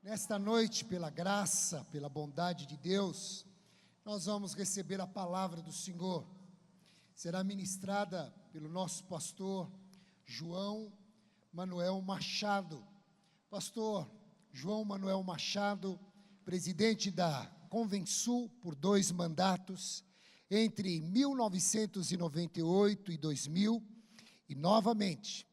Nesta noite, pela graça, pela bondade de Deus, nós vamos receber a palavra do Senhor. Será ministrada pelo nosso pastor João Manuel Machado. Pastor João Manuel Machado, presidente da Convensul por 2 mandatos, entre 1998 e 2000, e novamente,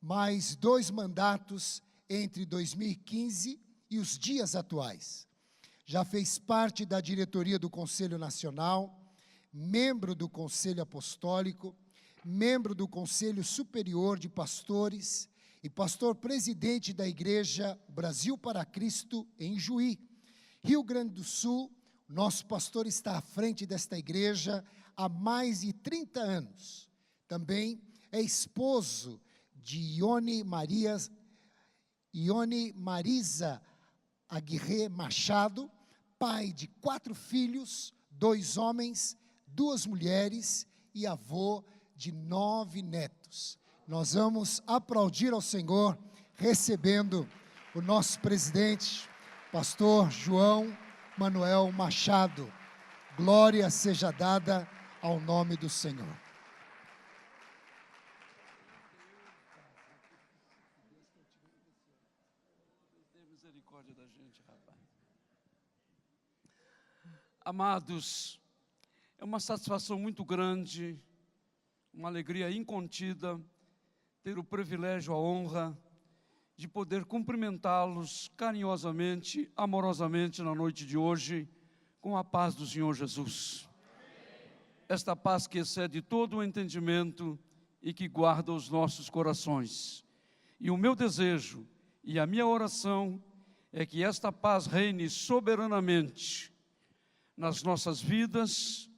mais 2 mandatos entre 2015 e os dias atuais. Já fez parte da diretoria do Conselho Nacional, membro do Conselho Apostólico, membro do Conselho Superior de Pastores e pastor-presidente da Igreja Brasil para Cristo em Juí, Rio Grande do Sul. Nosso pastor está à frente desta igreja há mais de 30 anos. Também é esposo de Ione Marisa Aguirre Machado, pai de 4 filhos, 2 homens, 2 mulheres e avô de 9 netos. Nós vamos aplaudir ao Senhor, recebendo o nosso presidente, pastor João Manuel Machado. Glória seja dada ao nome do Senhor. Misericórdia da gente, rapaz. Amados, é uma satisfação muito grande, uma alegria incontida, ter o privilégio, a honra de poder cumprimentá-los carinhosamente, amorosamente na noite de hoje, com a paz do Senhor Jesus. Esta paz que excede todo o entendimento e que guarda os nossos corações. E o meu desejo e a minha oração é que esta paz reine soberanamente nas nossas vidas,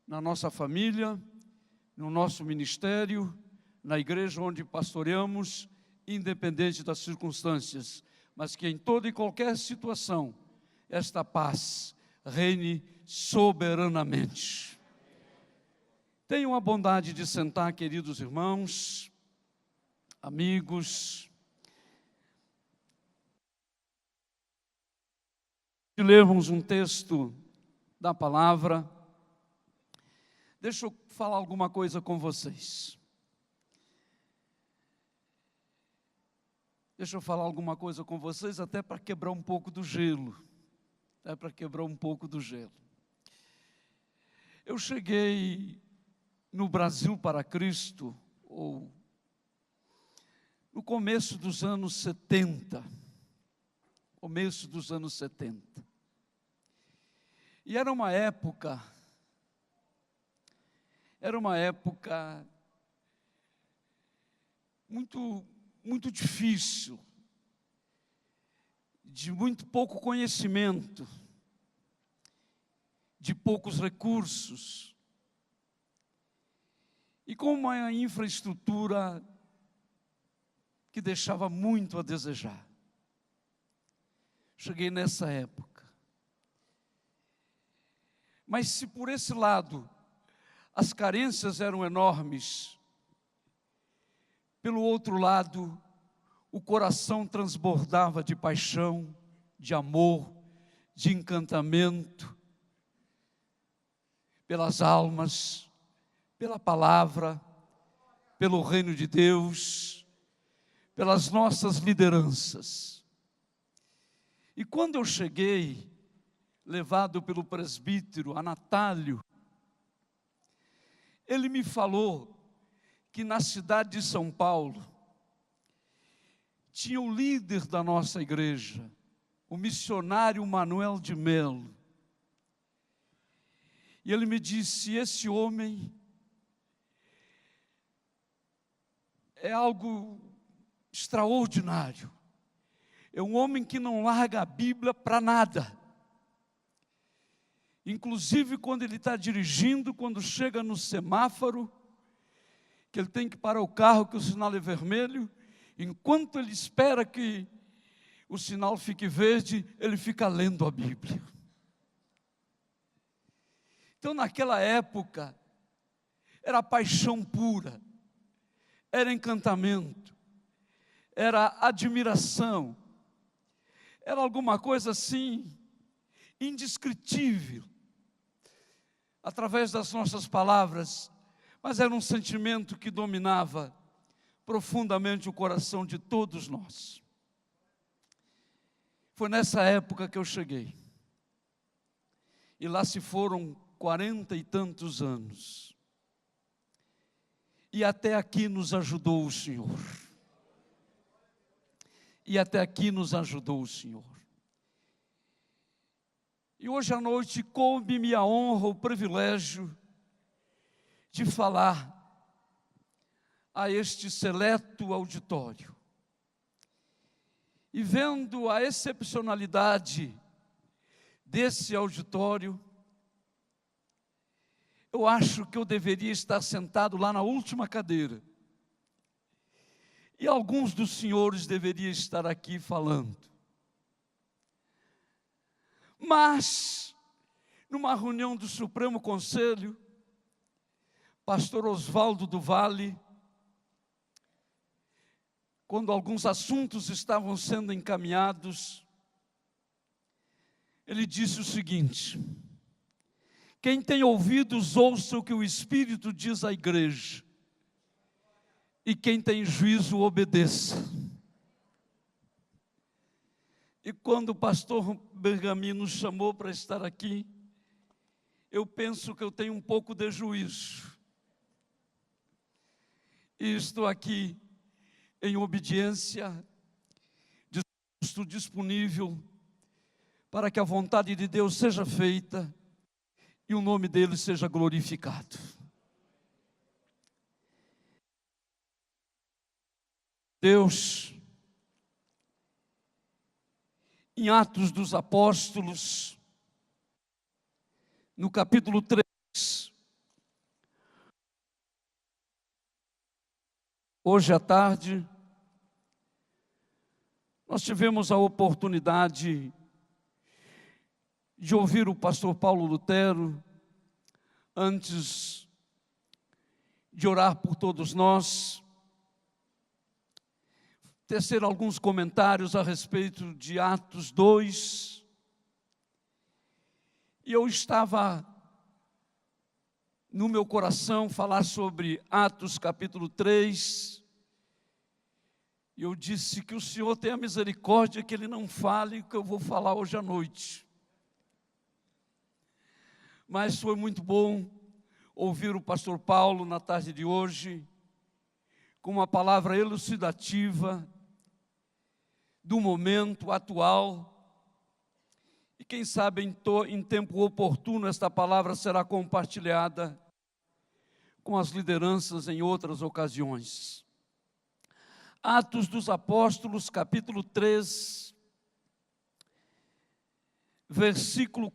na nossa família, no nosso ministério, na igreja onde pastoreamos, independente das circunstâncias, mas que em toda e qualquer situação, esta paz reine soberanamente. Tenham a bondade de sentar, queridos irmãos, amigos. Lermos um texto da palavra. Deixa eu falar alguma coisa com vocês. Até para quebrar um pouco do gelo. Eu cheguei no Brasil para Cristo, ou no começo dos anos 70. E era uma época muito difícil, de muito pouco conhecimento, de poucos recursos, e com uma infraestrutura que deixava muito a desejar. Cheguei nessa época. Mas se por esse lado as carências eram enormes, pelo outro lado o coração transbordava de paixão, de amor, de encantamento pelas almas, pela palavra, pelo reino de Deus, pelas nossas lideranças. E quando eu cheguei, levado pelo presbítero Anatálio, ele me falou que na cidade de São Paulo tinha o líder da nossa igreja, o missionário Manuel de Melo. E ele me disse: esse homem é algo extraordinário. É um homem que não larga a Bíblia para nada. Inclusive quando ele está dirigindo, quando chega no semáforo, que ele tem que parar o carro, que o sinal é vermelho, enquanto ele espera que o sinal fique verde, ele fica lendo a Bíblia. Então naquela época, era paixão pura, era encantamento, era admiração, Era alguma coisa assim, indescritível, através das nossas palavras, mas era um sentimento que dominava profundamente o coração de todos nós. Foi nessa época que eu cheguei, e lá se foram 40 e tantos anos, e até aqui nos ajudou o Senhor. E até aqui nos ajudou o Senhor. E hoje à noite coube-me a honra, o privilégio de falar a este seleto auditório. E vendo a excepcionalidade desse auditório, eu acho que eu deveria estar sentado lá na última cadeira. E alguns dos senhores deveriam estar aqui falando. Mas, numa reunião do Supremo Conselho, pastor Oswaldo do Vale, quando alguns assuntos estavam sendo encaminhados, ele disse o seguinte: quem tem ouvidos, ouça o que o Espírito diz à igreja. E quem tem juízo, obedeça. E quando o pastor Bergamino nos chamou para estar aqui, eu penso que eu tenho um pouco de juízo. E estou aqui em obediência, estou disponível para que a vontade de Deus seja feita e o nome dele seja glorificado. Deus, em Atos dos Apóstolos, no capítulo 3, hoje à tarde, nós tivemos a oportunidade de ouvir o pastor Paulo Lutero, antes de orar por todos nós, tecer alguns comentários a respeito de Atos 2, e eu estava no meu coração falar sobre Atos capítulo 3, e eu disse que o Senhor tenha misericórdia, que Ele não fale o que eu vou falar hoje à noite. Mas foi muito bom ouvir o pastor Paulo na tarde de hoje, com uma palavra elucidativa do momento atual, e quem sabe em tempo oportuno esta palavra será compartilhada com as lideranças em outras ocasiões. Atos dos Apóstolos, capítulo 3, versículo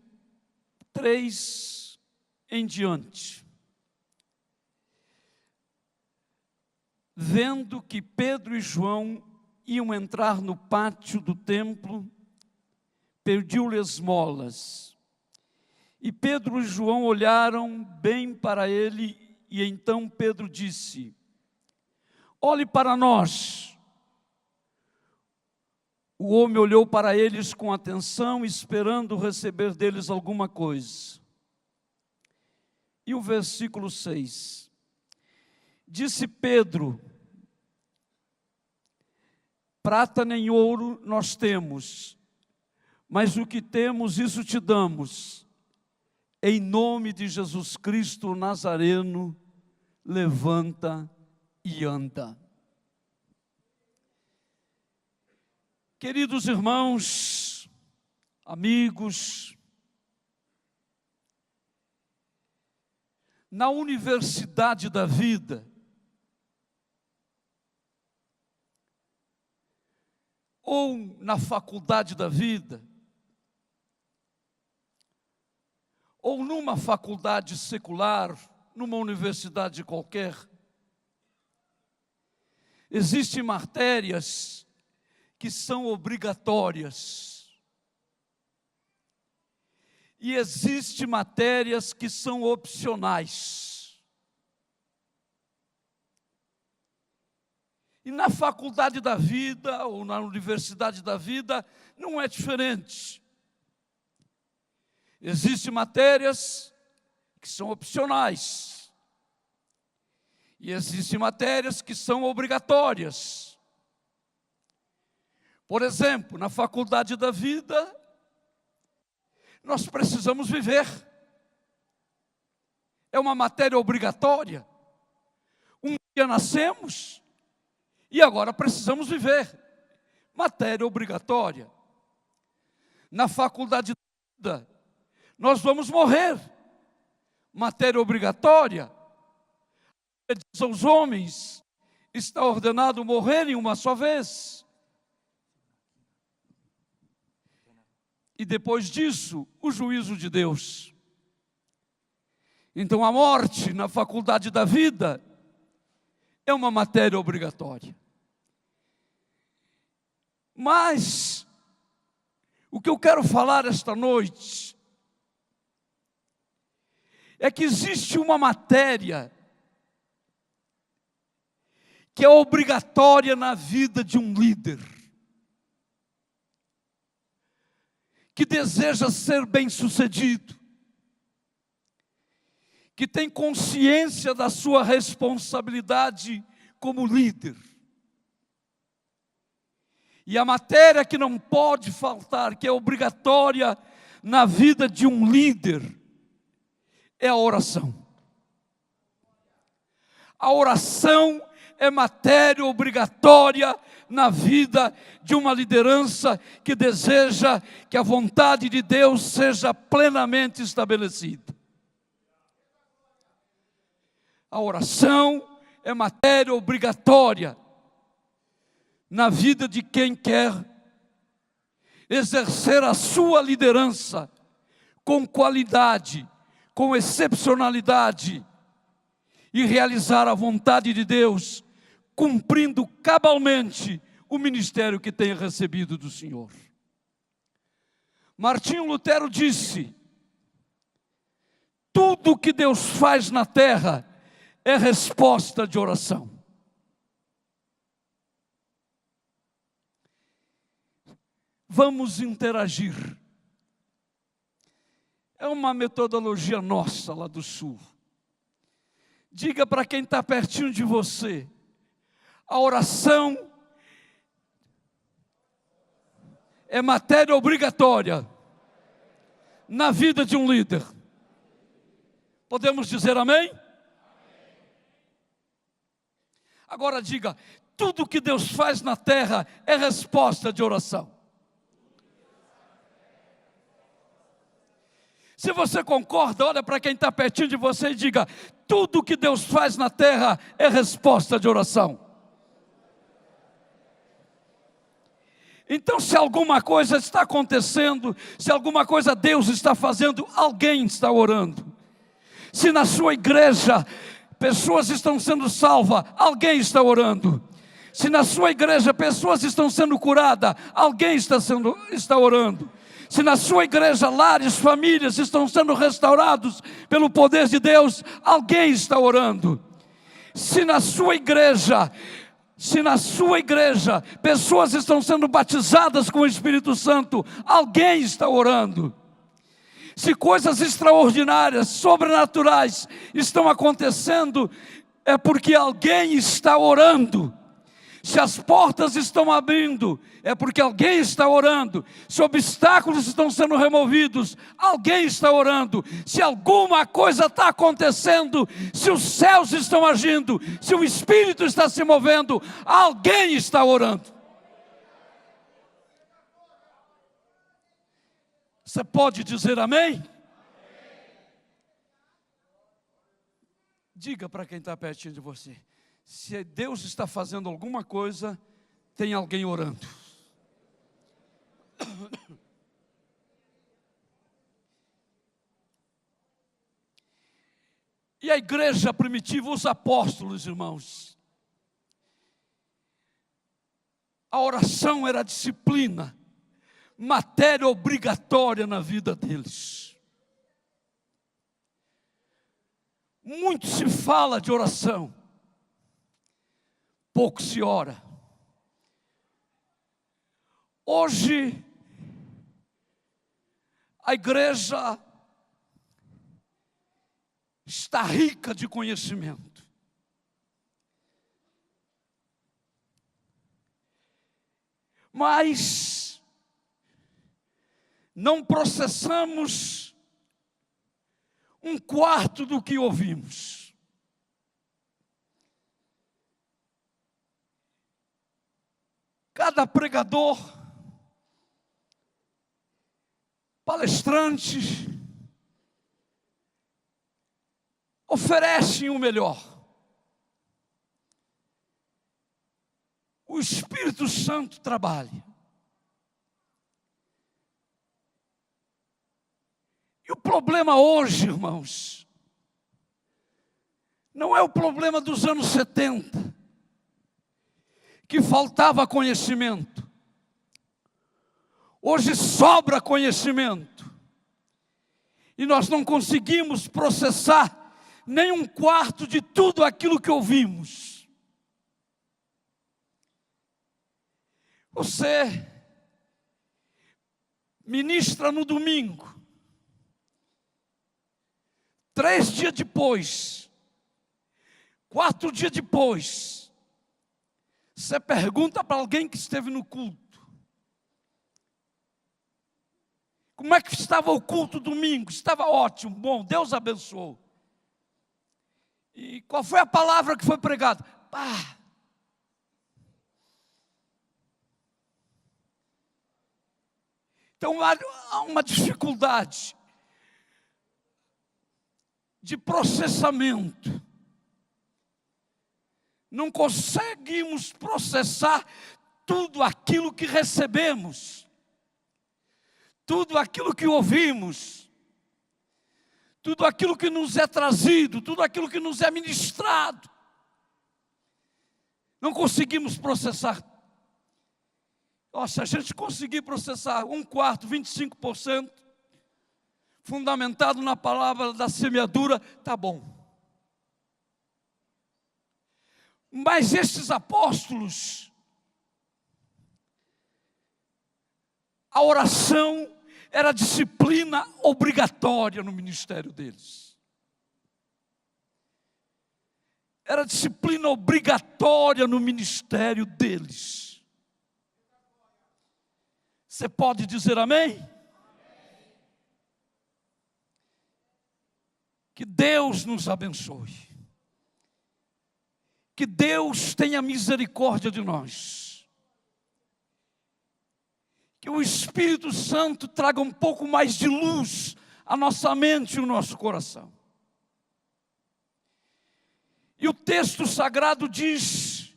3 em diante. Vendo que Pedro e João iam entrar no pátio do templo, pediu-lhe esmolas. E Pedro e João olharam bem para ele, e então Pedro disse: olhe para nós. O homem olhou para eles com atenção, esperando receber deles alguma coisa. E o versículo 6. Disse Pedro: prata nem ouro nós temos, mas o que temos, isso te damos. Em nome de Jesus Cristo o Nazareno, levanta e anda. Queridos irmãos, amigos, na universidade da vida, ou na faculdade da vida, ou numa faculdade secular, numa universidade qualquer, existem matérias que são obrigatórias, e existem matérias que são opcionais. E na faculdade da vida, ou na universidade da vida, não é diferente. Existem matérias que são opcionais. E existem matérias que são obrigatórias. Por exemplo, na faculdade da vida, nós precisamos viver. É uma matéria obrigatória. Um dia nascemos e agora precisamos viver. Matéria obrigatória. Na faculdade da vida, nós vamos morrer. Matéria obrigatória. Diz aos homens, está ordenado morrerem uma só vez. E depois disso, o juízo de Deus. Então a morte na faculdade da vida é uma matéria obrigatória. Mas o que eu quero falar esta noite é que existe uma matéria que é obrigatória na vida de um líder, que deseja ser bem-sucedido, que tem consciência da sua responsabilidade como líder. E a matéria que não pode faltar, que é obrigatória na vida de um líder, é a oração. A oração é matéria obrigatória na vida de uma liderança que deseja que a vontade de Deus seja plenamente estabelecida. A oração é matéria obrigatória na vida de quem quer exercer a sua liderança com qualidade, com excepcionalidade e realizar a vontade de Deus, cumprindo cabalmente o ministério que tem recebido do Senhor. Martinho Lutero disse: tudo que Deus faz na terra é resposta de oração. Vamos interagir. É uma metodologia nossa lá do Sul. Diga para quem está pertinho de você: a oração é matéria obrigatória na vida de um líder. Podemos dizer amém? Agora diga: tudo que Deus faz na terra é resposta de oração. Se você concorda, olha para quem está pertinho de você e diga: tudo que Deus faz na terra é resposta de oração. Então, se alguma coisa está acontecendo, se alguma coisa Deus está fazendo, alguém está orando. Se na sua igreja pessoas estão sendo salvas, alguém está orando. Se na sua igreja pessoas estão sendo curadas, alguém está orando. Se na sua igreja lares, famílias estão sendo restaurados pelo poder de Deus, alguém está orando. Se na sua igreja pessoas estão sendo batizadas com o Espírito Santo, alguém está orando. Se coisas extraordinárias, sobrenaturais estão acontecendo, é porque alguém está orando. Se as portas estão abrindo, é porque alguém está orando. Se obstáculos estão sendo removidos, alguém está orando. Se alguma coisa está acontecendo, se os céus estão agindo, se o Espírito está se movendo, alguém está orando. Você pode dizer amém? Diga para quem está pertinho de você: se Deus está fazendo alguma coisa, tem alguém orando. E a igreja primitiva, os apóstolos, irmãos, a oração era disciplina, matéria obrigatória na vida deles. Muito se fala de oração, pouco se ora. Hoje, a igreja está rica de conhecimento. Mas não processamos um quarto do que ouvimos. Cada pregador, palestrante, oferece o melhor. O Espírito Santo trabalha. E o problema hoje, irmãos, não é o problema dos anos 70, que faltava conhecimento. Hoje sobra conhecimento. E nós não conseguimos processar nem um quarto de tudo aquilo que ouvimos. Você ministra no domingo. 3 dias depois, 4 dias depois, você pergunta para alguém que esteve no culto: como é que estava o culto domingo? Estava ótimo, bom, Deus abençoou. E qual foi a palavra que foi pregada? Pá! Então há uma dificuldade de processamento. Não conseguimos processar tudo aquilo que recebemos, tudo aquilo que ouvimos, tudo aquilo que nos é trazido, tudo aquilo que nos é ministrado. Não conseguimos processar. Se a gente conseguir processar um quarto, 25%, fundamentado na palavra da semeadura, tá bom. Mas esses apóstolos, a oração era disciplina obrigatória no ministério deles. Era disciplina obrigatória no ministério deles. Você pode dizer amém? Que Deus nos abençoe. Que Deus tenha misericórdia de nós. Que o Espírito Santo traga um pouco mais de luz à nossa mente e ao nosso coração. E o texto sagrado diz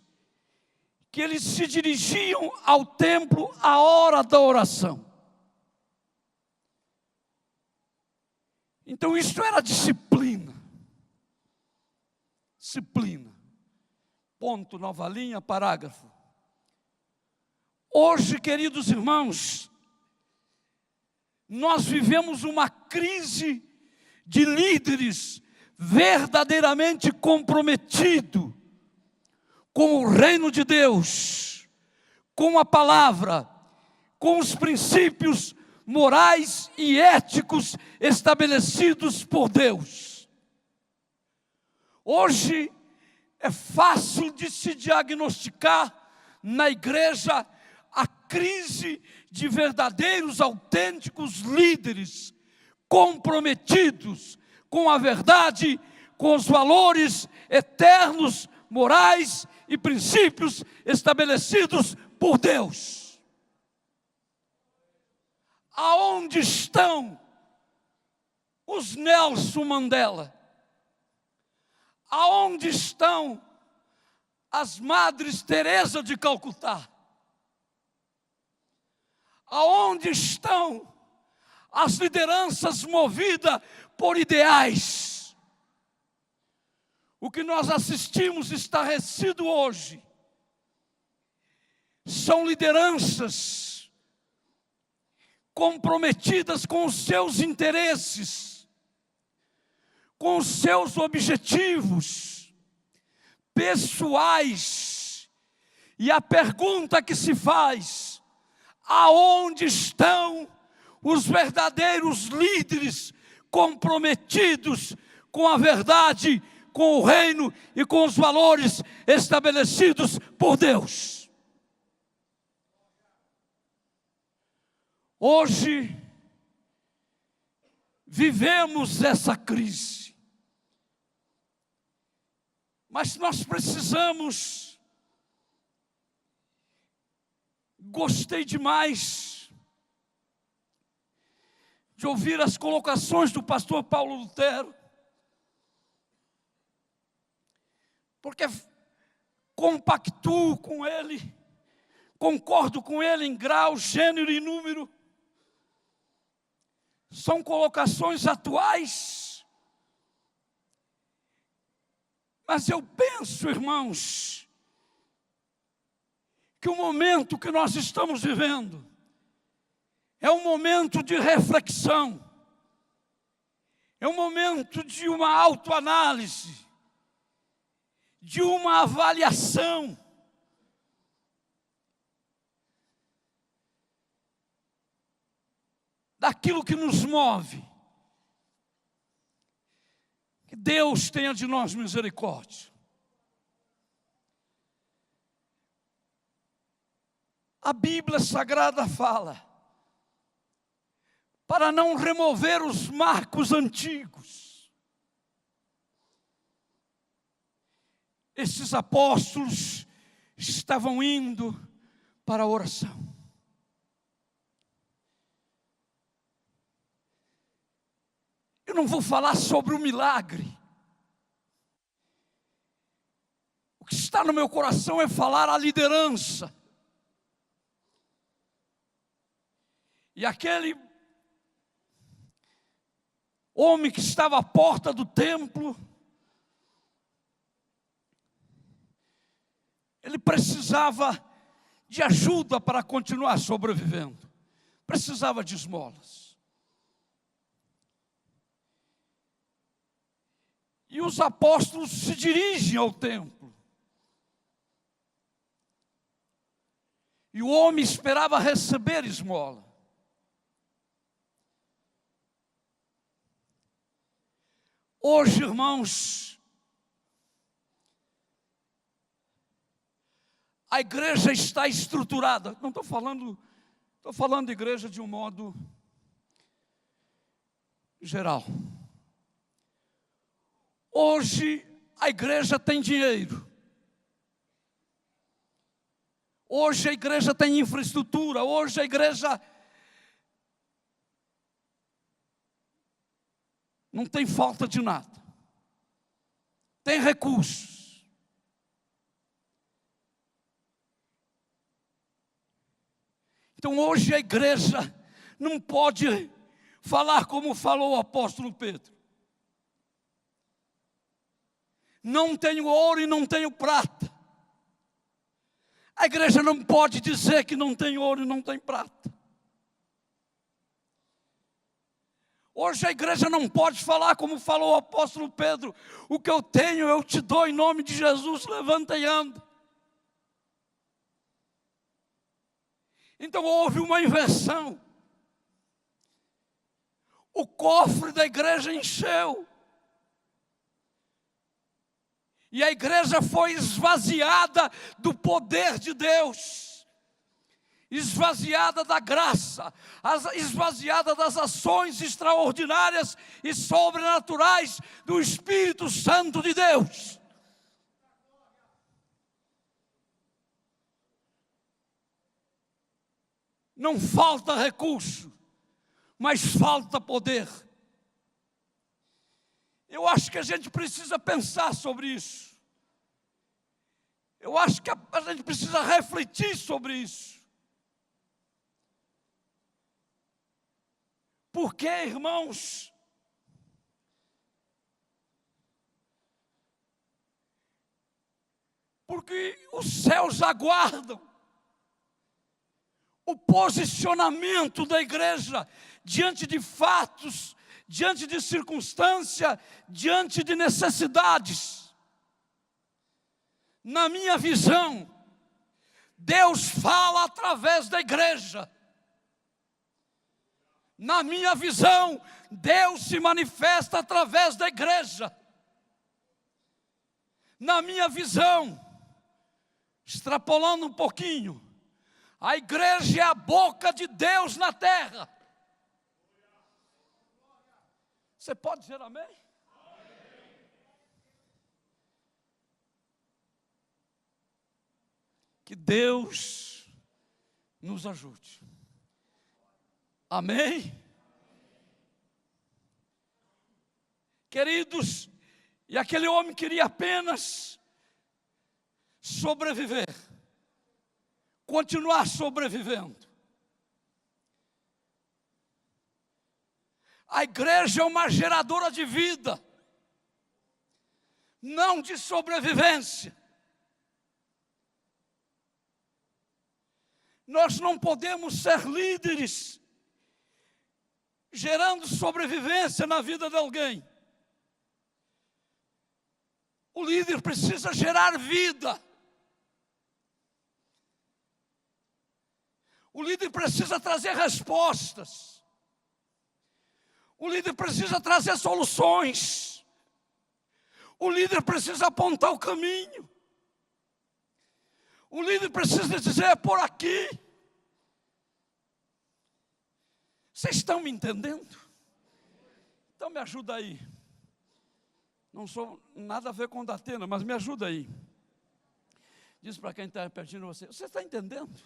que eles se dirigiam ao templo à hora da oração. Então isso era disciplina. Disciplina. Ponto, nova linha, parágrafo. Hoje, queridos irmãos, nós vivemos uma crise de líderes verdadeiramente comprometidos com o reino de Deus, com a palavra, com os princípios morais e éticos estabelecidos por Deus. Hoje é fácil de se diagnosticar na igreja a crise de verdadeiros, autênticos líderes, comprometidos com a verdade, com os valores eternos, morais e princípios estabelecidos por Deus. Aonde estão os Nelson Mandela? Aonde estão as Madres Teresa de Calcutá? Aonde estão as lideranças movidas por ideais? O que nós assistimos estarrecido hoje são lideranças comprometidas com os seus interesses, com os seus objetivos pessoais E a pergunta que se faz: aonde estão os verdadeiros líderes comprometidos com a verdade, com o reino e com os valores estabelecidos por Deus? Hoje vivemos essa crise, mas nós precisamos. Gostei demais de ouvir as colocações do pastor Paulo Lutero, porque compactuo com ele, concordo com ele em grau, gênero e número. São colocações atuais, mas eu penso, irmãos, que o momento que nós estamos vivendo é um momento de reflexão, é um momento de uma autoanálise, de uma avaliação. Daquilo que nos move. Que Deus tenha de nós misericórdia. A Bíblia Sagrada fala para não remover os marcos antigos. Esses apóstolos estavam indo para a oração. Eu não vou falar sobre o milagre. O que está no meu coração é falar a liderança. E aquele homem que estava à porta do templo, ele precisava de ajuda para continuar sobrevivendo. Precisava de esmolas. E os apóstolos se dirigem ao templo. E o homem esperava receber esmola. Hoje, irmãos, a igreja está estruturada. Não estou falando de igreja de um modo geral. Hoje a igreja tem dinheiro. Hoje a igreja tem infraestrutura. Hoje a igreja não tem falta de nada. Tem recursos. Então hoje a igreja não pode falar como falou o apóstolo Pedro. Não tenho ouro e não tenho prata. A igreja não pode dizer que não tem ouro e não tem prata. Hoje a igreja não pode falar como falou o apóstolo Pedro: o que eu tenho eu te dou em nome de Jesus, levanta e anda. Então houve uma inversão. O cofre da igreja encheu. E a igreja foi esvaziada do poder de Deus, esvaziada da graça, esvaziada das ações extraordinárias e sobrenaturais do Espírito Santo de Deus. Não falta recurso, mas falta poder. Eu acho que a gente precisa pensar sobre isso. Eu acho que a gente precisa refletir sobre isso. Porque, irmãos, porque os céus aguardam o posicionamento da igreja diante de fatos, diante de circunstância, diante de necessidades. Na minha visão, Deus fala através da igreja. Na minha visão, Deus se manifesta através da igreja. Na minha visão, extrapolando um pouquinho, a igreja é a boca de Deus na terra. Você pode dizer amém? Que Deus nos ajude. Amém? Queridos, e aquele homem queria apenas sobreviver, continuar sobrevivendo. A igreja é uma geradora de vida, não de sobrevivência. Nós não podemos ser líderes gerando sobrevivência na vida de alguém. O líder precisa gerar vida. O líder precisa trazer respostas. O líder precisa trazer soluções. O líder precisa apontar o caminho. O líder precisa dizer, é por aqui. Vocês estão me entendendo? Então me ajuda aí. Não sou nada a ver com o Datena, mas me ajuda aí. Diz para quem está pertinho de você, você está entendendo?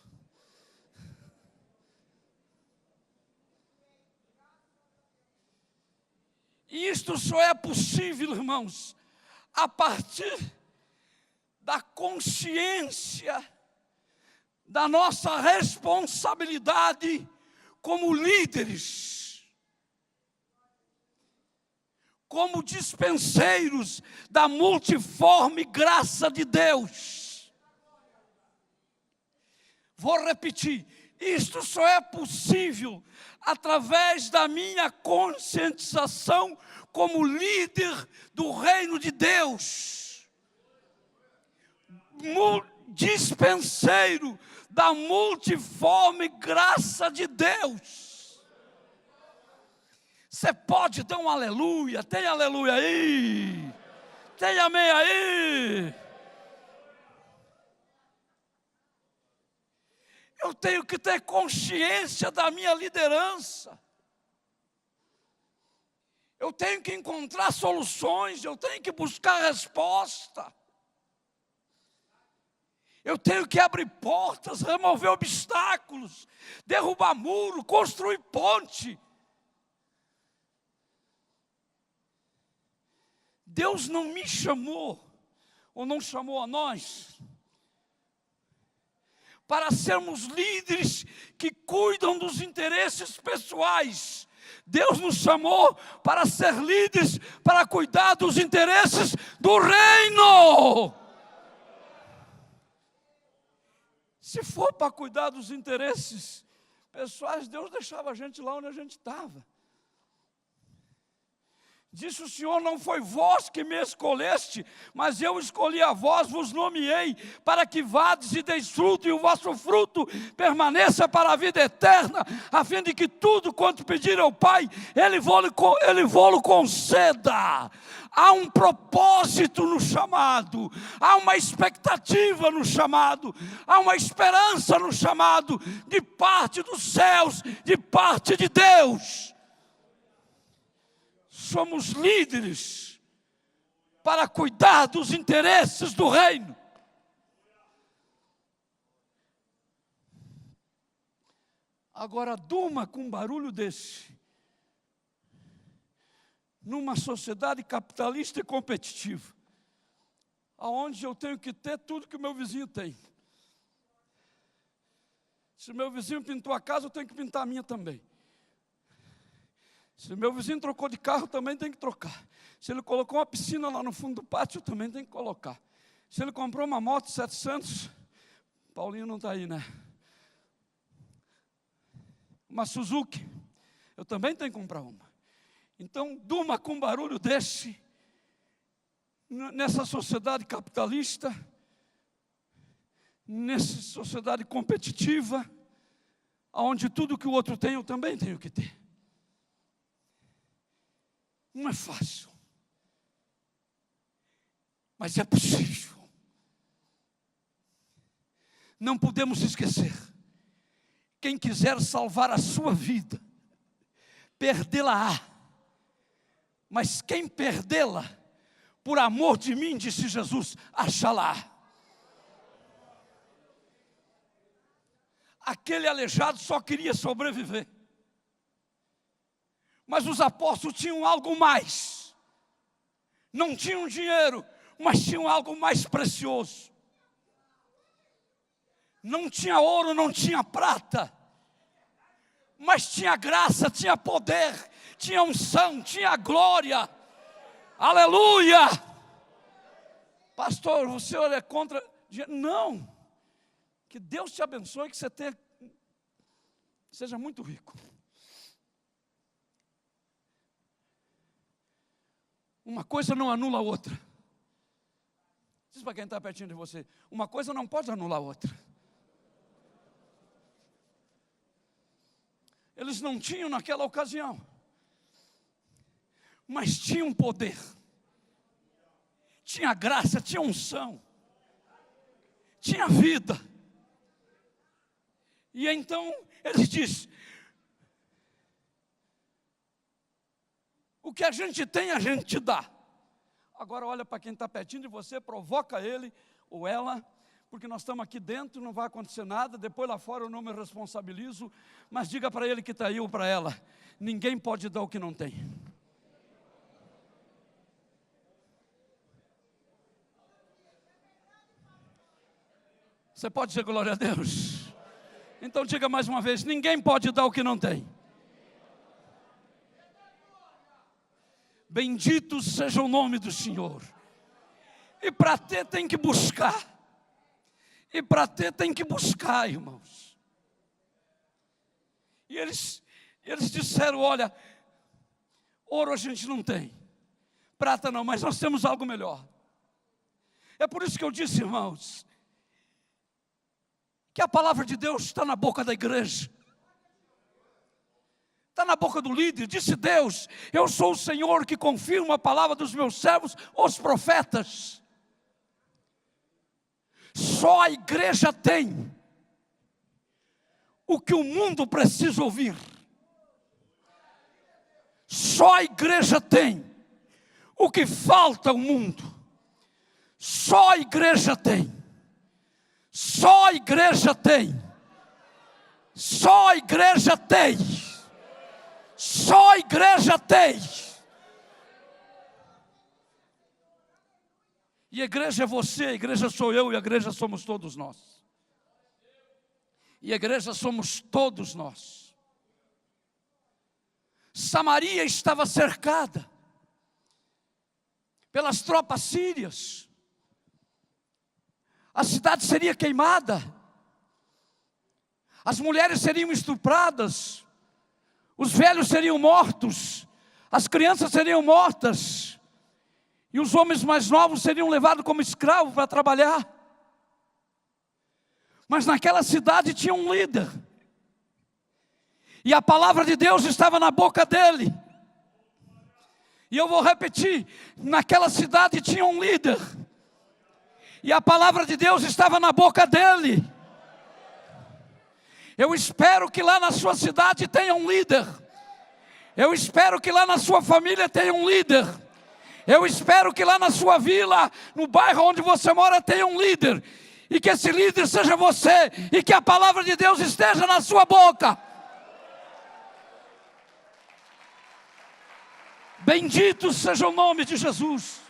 E isto só é possível, irmãos, a partir da consciência da nossa responsabilidade como líderes, como dispenseiros da multiforme graça de Deus. Vou repetir, isto só é possível através da minha conscientização como líder do reino de Deus, dispenseiro da multiforme graça de Deus. Você pode dar um aleluia, tem aleluia aí, tem amém aí. Eu tenho que ter consciência da minha liderança. Eu tenho que encontrar soluções, eu tenho que buscar resposta. Eu tenho que abrir portas, remover obstáculos, derrubar muro, construir ponte. Deus não me chamou, ou não chamou a nós, para sermos líderes que cuidam dos interesses pessoais. Deus nos chamou para ser líderes, para cuidar dos interesses do reino. Se for para cuidar dos interesses pessoais, Deus deixava a gente lá onde a gente estava. Disse o Senhor, não foi vós que me escolheste, mas eu escolhi a vós, vos nomeei, para que vades e deis fruto, e o vosso fruto permaneça para a vida eterna, a fim de que tudo quanto pedir ao Pai, Ele vô-lo conceda. Há um propósito no chamado, há uma expectativa no chamado, há uma esperança no chamado, de parte dos céus, de parte de Deus. Somos líderes para cuidar dos interesses do reino. Agora, durma com um barulho desse, numa sociedade capitalista e competitiva, aonde eu tenho que ter tudo que o meu vizinho tem. Se o meu vizinho pintou a casa, eu tenho que pintar a minha também. Se o meu vizinho trocou de carro, também tem que trocar. Se ele colocou uma piscina lá no fundo do pátio, eu também tenho que colocar. Se ele comprou uma moto 700, Paulinho não está aí, né? Uma Suzuki, eu também tenho que comprar uma. Então, durma com um barulho desse, nessa sociedade capitalista, nessa sociedade competitiva, onde tudo que o outro tem, eu também tenho que ter. Não é fácil, mas é possível. Não podemos esquecer, quem quiser salvar a sua vida, perdê-la-á, mas quem perdê-la, por amor de mim, disse Jesus, achá-la-á. Aquele aleijado só queria sobreviver, mas os apóstolos tinham algo mais. Não tinham dinheiro, mas tinham algo mais precioso. Não tinha ouro, não tinha prata, mas tinha graça, tinha poder, tinha unção, tinha glória. Aleluia! Pastor, o senhor é contra? Não. Que Deus te abençoe, que você seja muito rico. Uma coisa não anula a outra. Diz para quem está pertinho de você, uma coisa não pode anular a outra. Eles não tinham naquela ocasião, mas tinham poder, tinha graça, tinha unção, tinha vida. E então ele diz: o que a gente tem, a gente dá. Agora olha para quem está pertinho de você, provoca ele ou ela, porque nós estamos aqui dentro, não vai acontecer nada, depois lá fora eu não me responsabilizo, mas diga para ele que está aí ou para ela, ninguém pode dar o que não tem. Você pode dizer glória a Deus? Então diga mais uma vez, ninguém pode dar o que não tem. Bendito seja o nome do Senhor. E para ter tem que buscar. E para ter tem que buscar, irmãos. E eles disseram, olha, ouro a gente não tem, prata não, mas nós temos algo melhor. É por isso que eu disse, irmãos, que a palavra de Deus está na boca da igreja, está na boca do líder. Disse Deus, eu sou o Senhor que confirmo a palavra dos meus servos, os profetas. Só a igreja tem o que o mundo precisa ouvir. Só a igreja tem o que falta ao mundo. Só a igreja tem. Só a igreja tem. Só a igreja tem. Só a igreja tem. E a igreja é você, a igreja sou eu e a igreja somos todos nós. E a igreja somos todos nós. Samaria estava cercada pelas tropas sírias. A cidade seria queimada. As mulheres seriam estupradas. Os velhos seriam mortos. As crianças seriam mortas. E os homens mais novos seriam levados como escravos para trabalhar. Mas naquela cidade tinha um líder. E a palavra de Deus estava na boca dele. E eu vou repetir, naquela cidade tinha um líder. E a palavra de Deus estava na boca dele. Eu espero que lá na sua cidade tenha um líder. Eu espero que lá na sua família tenha um líder. Eu espero que lá na sua vila, no bairro onde você mora, tenha um líder. E que esse líder seja você. E que a palavra de Deus esteja na sua boca. Bendito seja o nome de Jesus.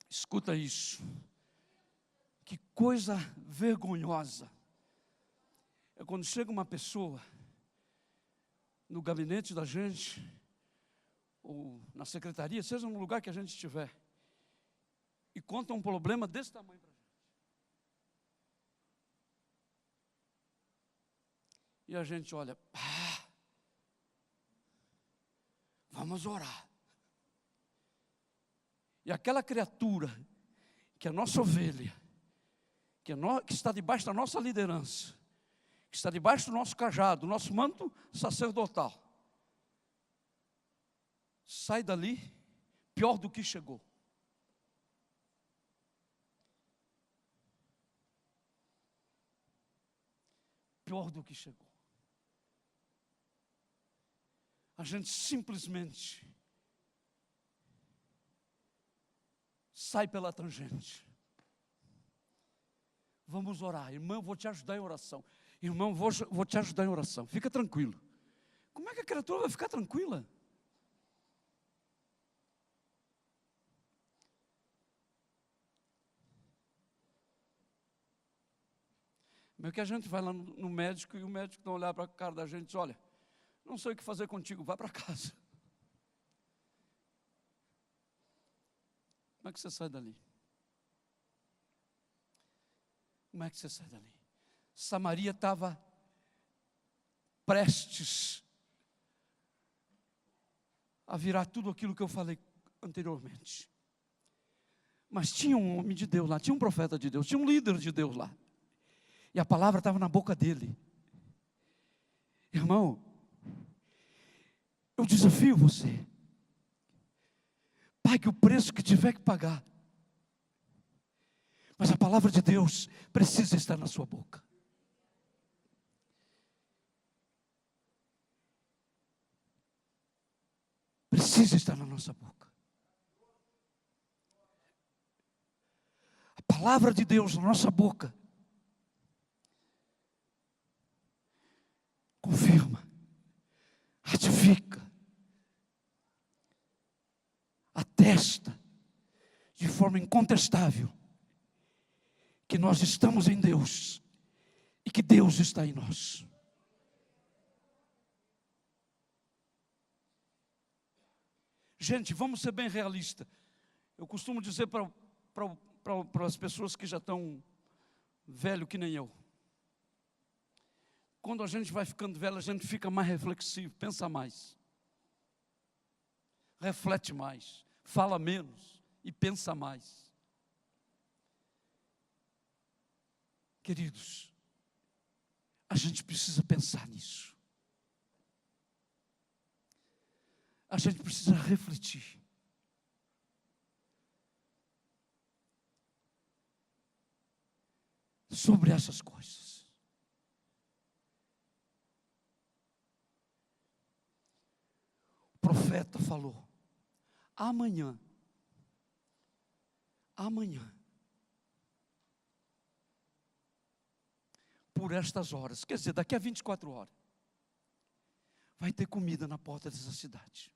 Escuta isso. Que coisa vergonhosa. É quando chega uma pessoa no gabinete da gente, ou na secretaria, seja no lugar que a gente estiver, e conta um problema desse tamanho para a gente. E a gente olha, Vamos orar. E aquela criatura, que é a nossa ovelha, que está debaixo da nossa liderança, que está debaixo do nosso cajado, do nosso manto sacerdotal, sai dali pior do que chegou. Pior do que chegou. A gente simplesmente sai pela tangente. Vamos orar. Irmão, eu vou te ajudar em oração. Irmão, vou te ajudar em oração. Fica tranquilo. Como é que a criatura vai ficar tranquila? Como é que a gente vai lá no médico e o médico não olhar para a cara da gente e diz, olha, não sei o que fazer contigo, vai para casa. Como é que você sai dali? Como é que você sai dali? Samaria estava prestes a virar tudo aquilo que eu falei anteriormente. Mas tinha um homem de Deus lá, tinha um profeta de Deus, tinha um líder de Deus lá. E a palavra estava na boca dele. Irmão, eu desafio você. Pague o preço que tiver que pagar. Mas a palavra de Deus precisa estar na sua boca. Precisa estar na nossa boca. A palavra de Deus na nossa boca confirma, ratifica, atesta de forma incontestável que nós estamos em Deus e que Deus está em nós. Gente, vamos ser bem realistas. Eu costumo dizer para as pessoas que já estão velho que nem eu. Quando a gente vai ficando velho, a gente fica mais reflexivo, pensa mais. Reflete mais, fala menos e pensa mais. Queridos, a gente precisa pensar nisso. A gente precisa refletir. Sobre essas coisas. O profeta falou: amanhã, por estas horas, quer dizer, daqui a 24 horas, vai ter comida na porta dessa cidade.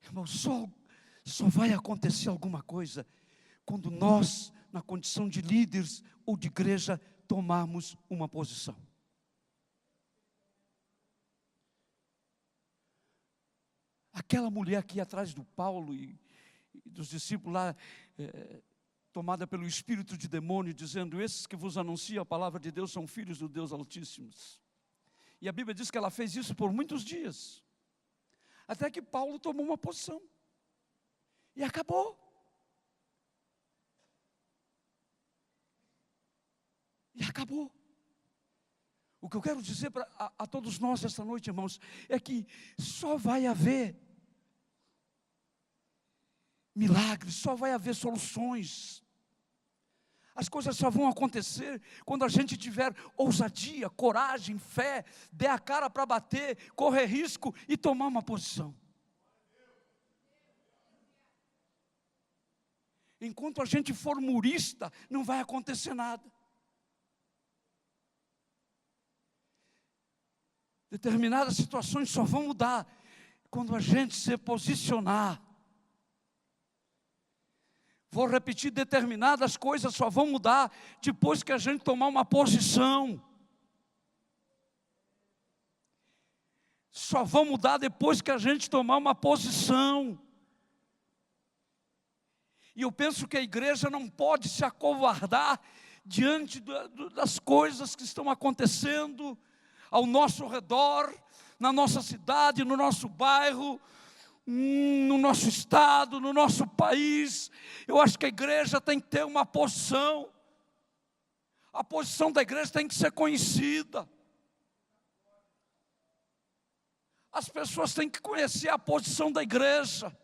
Irmão, só vai acontecer alguma coisa quando nós, na condição de líderes ou de igreja, tomarmos uma posição. Aquela mulher aqui atrás do Paulo e dos discípulos lá, tomada pelo espírito de demônio, dizendo: esses que vos anunciam a palavra de Deus são filhos do Deus Altíssimo. E a Bíblia diz que ela fez isso por muitos dias, até que Paulo tomou uma posição, e acabou. E acabou. O que eu quero dizer a todos nós esta noite, irmãos, é que só vai haver milagres, só vai haver soluções. As coisas só vão acontecer quando a gente tiver ousadia, coragem, fé, der a cara para bater, correr risco e tomar uma posição. Enquanto a gente for murista, não vai acontecer nada. Determinadas situações só vão mudar quando a gente se posicionar. Vou repetir, determinadas coisas só vão mudar depois que a gente tomar uma posição. Só vão mudar depois que a gente tomar uma posição. E eu penso que a igreja não pode se acovardar diante das coisas que estão acontecendo ao nosso redor, na nossa cidade, no nosso bairro, no nosso estado, no nosso país. Eu acho que a igreja tem que ter uma posição. A posição da igreja tem que ser conhecida. As pessoas têm que conhecer a posição da igreja.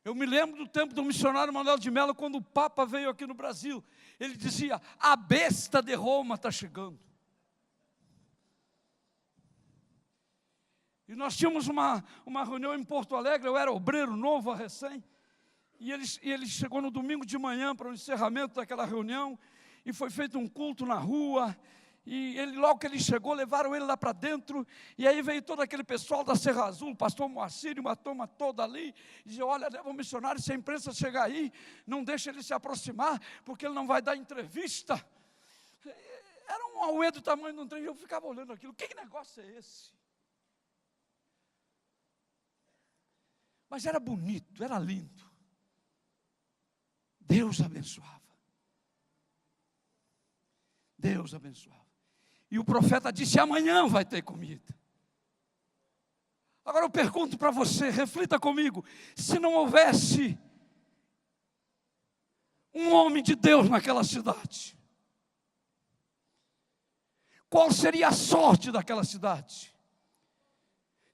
Eu me lembro do tempo do missionário Manuel de Mello, quando o Papa veio aqui no Brasil. Ele dizia: a besta de Roma está chegando. E nós tínhamos uma reunião em Porto Alegre. Eu era obreiro novo, recém. E ele chegou no domingo de manhã para o encerramento daquela reunião. E foi feito um culto na rua. E logo que ele chegou, levaram ele lá para dentro. E aí veio todo aquele pessoal da Serra Azul, o pastor Moacir, uma turma toda ali. E dizia: olha, leva o missionário, se a imprensa chegar aí, não deixa ele se aproximar, porque ele não vai dar entrevista. Era um auê do tamanho de um trem. Eu ficava olhando aquilo. Que negócio é esse? Mas era bonito, era lindo. Deus abençoava. Deus abençoava. E o profeta disse: amanhã vai ter comida. Agora eu pergunto para você, reflita comigo: se não houvesse um homem de Deus naquela cidade, qual seria a sorte daquela cidade?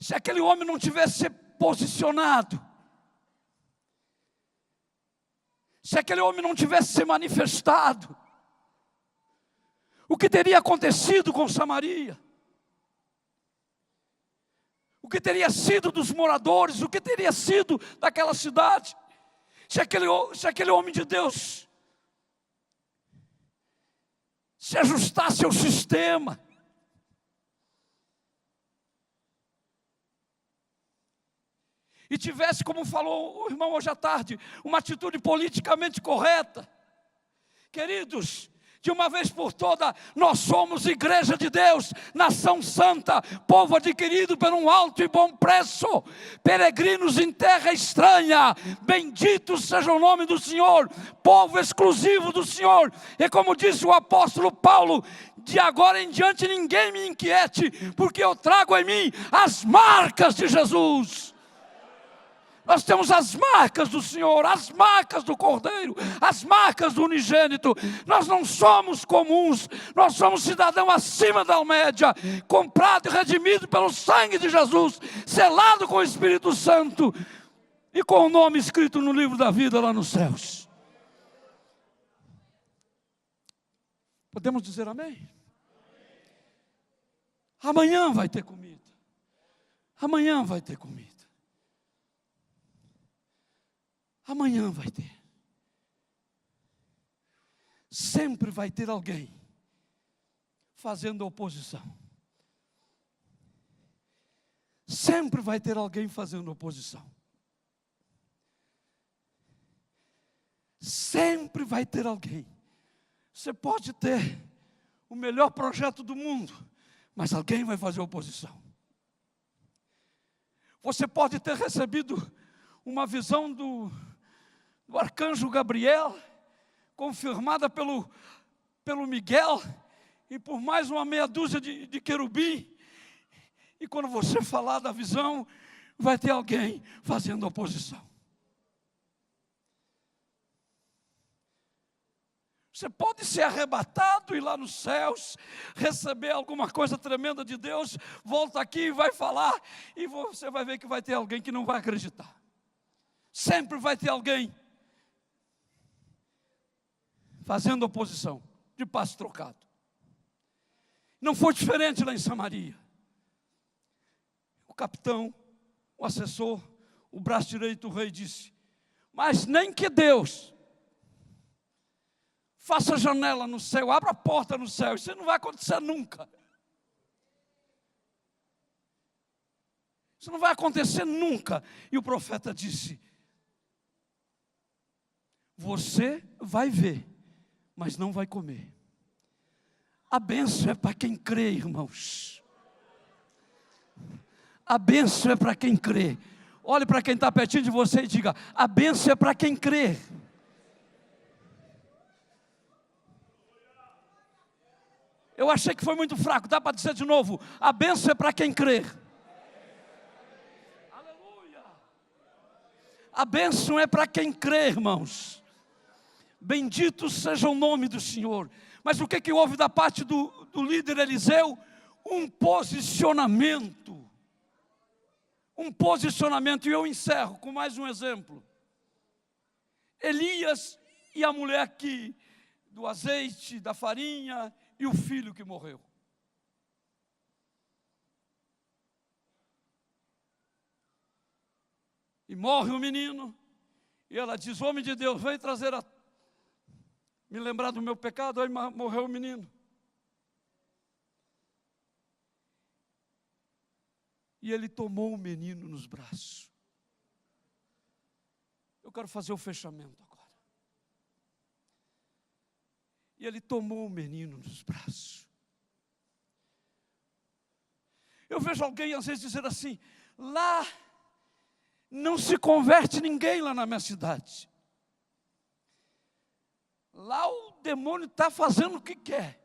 Se aquele homem não tivesse posicionado, se aquele homem não tivesse se manifestado, o que teria acontecido com Samaria? O que teria sido dos moradores? O que teria sido daquela cidade? Se aquele homem de Deus se ajustasse ao sistema, e tivesse, como falou o irmão hoje à tarde, uma atitude politicamente correta. Queridos, de uma vez por toda, nós somos igreja de Deus, nação santa, povo adquirido por um alto e bom preço, peregrinos em terra estranha, bendito seja o nome do Senhor, povo exclusivo do Senhor. E como disse o apóstolo Paulo: de agora em diante ninguém me inquiete, porque eu trago em mim as marcas de Jesus. Nós temos as marcas do Senhor, as marcas do Cordeiro, as marcas do unigênito. Nós não somos comuns, nós somos cidadãos acima da média, comprado e redimido pelo sangue de Jesus, selado com o Espírito Santo e com o nome escrito no livro da vida lá nos céus. Podemos dizer amém? Amanhã vai ter comida. Amanhã vai ter comida. Amanhã vai ter. Sempre vai ter alguém fazendo oposição. Sempre vai ter alguém fazendo oposição. Sempre vai ter alguém. Você pode ter o melhor projeto do mundo, mas alguém vai fazer oposição. Você pode ter recebido uma visão do arcanjo Gabriel, confirmada pelo Miguel, e por mais uma meia dúzia de querubim, e quando você falar da visão, vai ter alguém fazendo oposição. Você pode ser arrebatado, ir lá nos céus, receber alguma coisa tremenda de Deus, volta aqui e vai falar, e você vai ver que vai ter alguém que não vai acreditar. Sempre vai ter alguém fazendo oposição, de passo trocado. Não foi diferente lá em Samaria. O capitão, o assessor, o braço direito do rei disse: mas nem que Deus faça janela no céu, abra a porta no céu, isso não vai acontecer nunca. Isso não vai acontecer nunca. E o profeta disse: você vai ver, mas não vai comer. A bênção é para quem crê, irmãos. A bênção é para quem crê. Olhe para quem está pertinho de você e diga: a bênção é para quem crê. Eu achei que foi muito fraco, dá para dizer de novo: a bênção é para quem crê. Aleluia! A bênção é para quem crê, irmãos. Bendito seja o nome do Senhor. Mas o que houve da parte do líder Eliseu? Um posicionamento. Um posicionamento, e eu encerro com mais um exemplo. Elias e a mulher do azeite, da farinha, e o filho que morreu. E morre o menino, e ela diz: homem de Deus, vem trazer me lembrar do meu pecado. Aí morreu o menino. E ele tomou o menino nos braços. Eu quero fazer o fechamento agora. E ele tomou o menino nos braços. Eu vejo alguém às vezes dizer assim: lá não se converte ninguém lá na minha cidade. Lá o demônio está fazendo o que quer.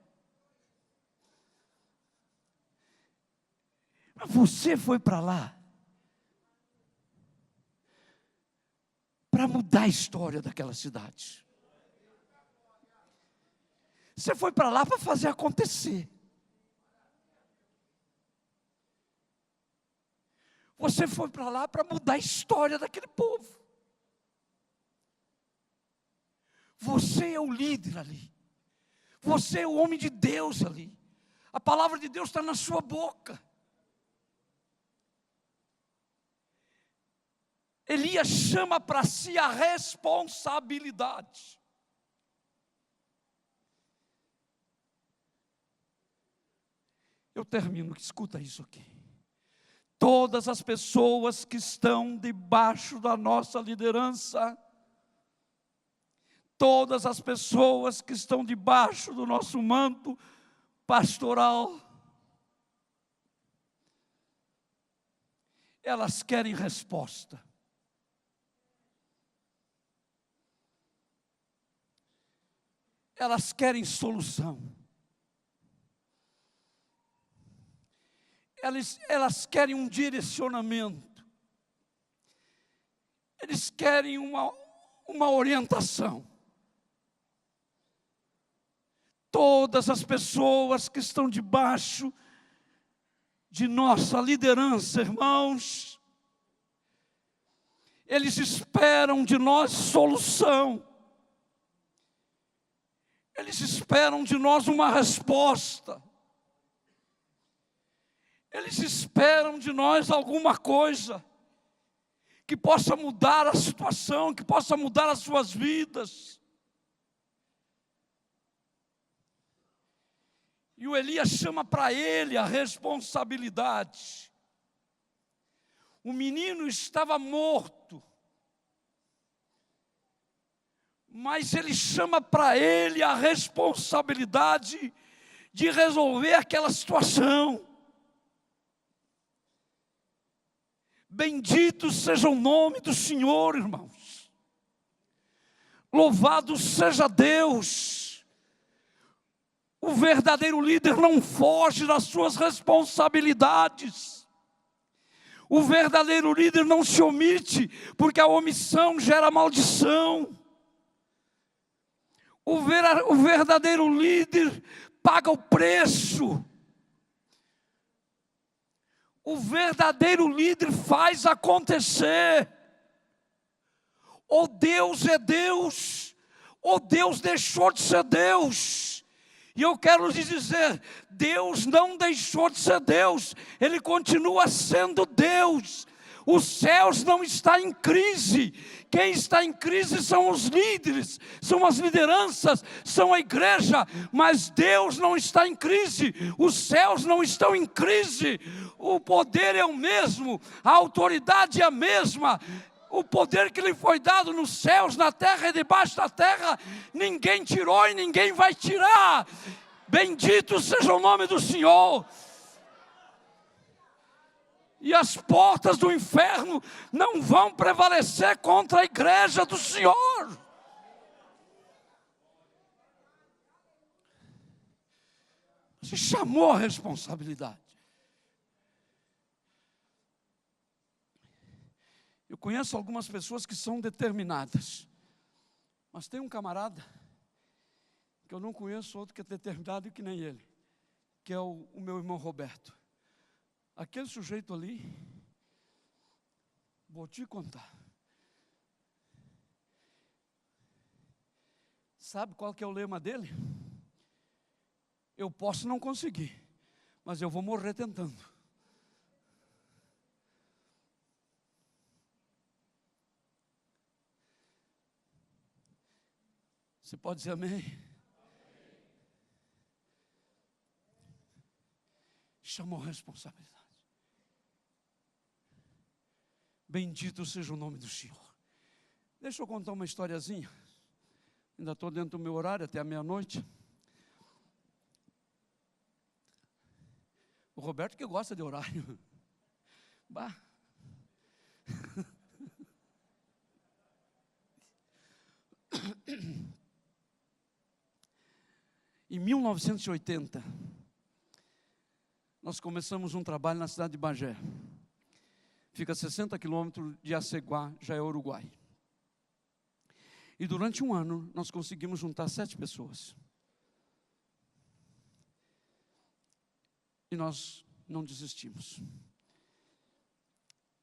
Mas você foi para lá para mudar a história daquela cidade. Você foi para lá para fazer acontecer. Você foi para lá para mudar a história daquele povo. Você é o líder ali. Você é o homem de Deus ali. A palavra de Deus está na sua boca. Elias chama para si a responsabilidade. Eu termino, escuta isso aqui. Todas as pessoas que estão debaixo da nossa liderança, todas as pessoas que estão debaixo do nosso manto pastoral, elas querem resposta. Elas querem solução. Elas querem um direcionamento. Eles querem uma orientação. Todas as pessoas que estão debaixo de nossa liderança, irmãos, eles esperam de nós solução. Eles esperam de nós uma resposta. Eles esperam de nós alguma coisa que possa mudar a situação, que possa mudar as suas vidas. E o Elias chama para ele a responsabilidade. O menino estava morto, mas ele chama para ele a responsabilidade de resolver aquela situação. Bendito seja o nome do Senhor, irmãos. Louvado seja Deus. O verdadeiro líder não foge das suas responsabilidades. O verdadeiro líder não se omite, porque a omissão gera maldição. O verdadeiro líder paga o preço. O verdadeiro líder faz acontecer. Ou Deus é Deus, ou Deus deixou de ser Deus. E eu quero lhes dizer, Deus não deixou de ser Deus, Ele continua sendo Deus. Os céus não estão em crise. Quem está em crise são os líderes, são as lideranças, são a igreja. Mas Deus não está em crise. Os céus não estão em crise. O poder é o mesmo, a autoridade é a mesma. O poder que lhe foi dado nos céus, na terra e debaixo da terra, ninguém tirou e ninguém vai tirar. Bendito seja o nome do Senhor. E as portas do inferno não vão prevalecer contra a igreja do Senhor. Você chamou a responsabilidade. Eu conheço algumas pessoas que são determinadas, mas tem um camarada que eu não conheço outro que é determinado que nem ele, que é o meu irmão Roberto. Aquele sujeito ali, vou te contar. Sabe qual que é o lema dele? Eu posso não conseguir, mas eu vou morrer tentando. Você pode dizer amém? Chamou a responsabilidade. Bendito seja o nome do Senhor. Deixa eu contar uma historiazinha. Ainda estou dentro do meu horário, até a meia-noite. O Roberto que gosta de horário. Bah. Em 1980, nós começamos um trabalho na cidade de Bagé. Fica a 60 quilômetros de Aceguá, já é Uruguai. E durante um ano, nós conseguimos juntar 7 pessoas. E nós não desistimos.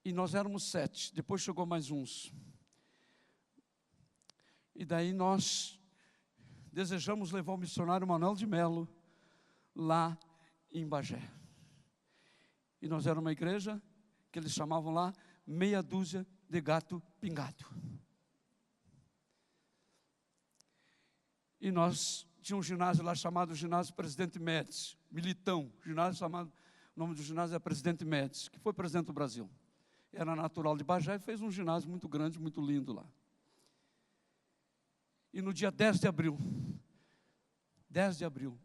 E nós éramos 7, depois chegou mais uns. E daí nós desejamos levar o missionário Manuel de Melo lá em Bagé. E nós éramos uma igreja que eles chamavam lá meia dúzia de gato pingado. E nós tínhamos um ginásio lá chamado Ginásio Presidente Médici, Militão, ginásio chamado, o nome do ginásio é Presidente Médici, que foi presidente do Brasil. Era natural de Bagé e fez um ginásio muito grande, muito lindo lá. E no dia 10 de abril,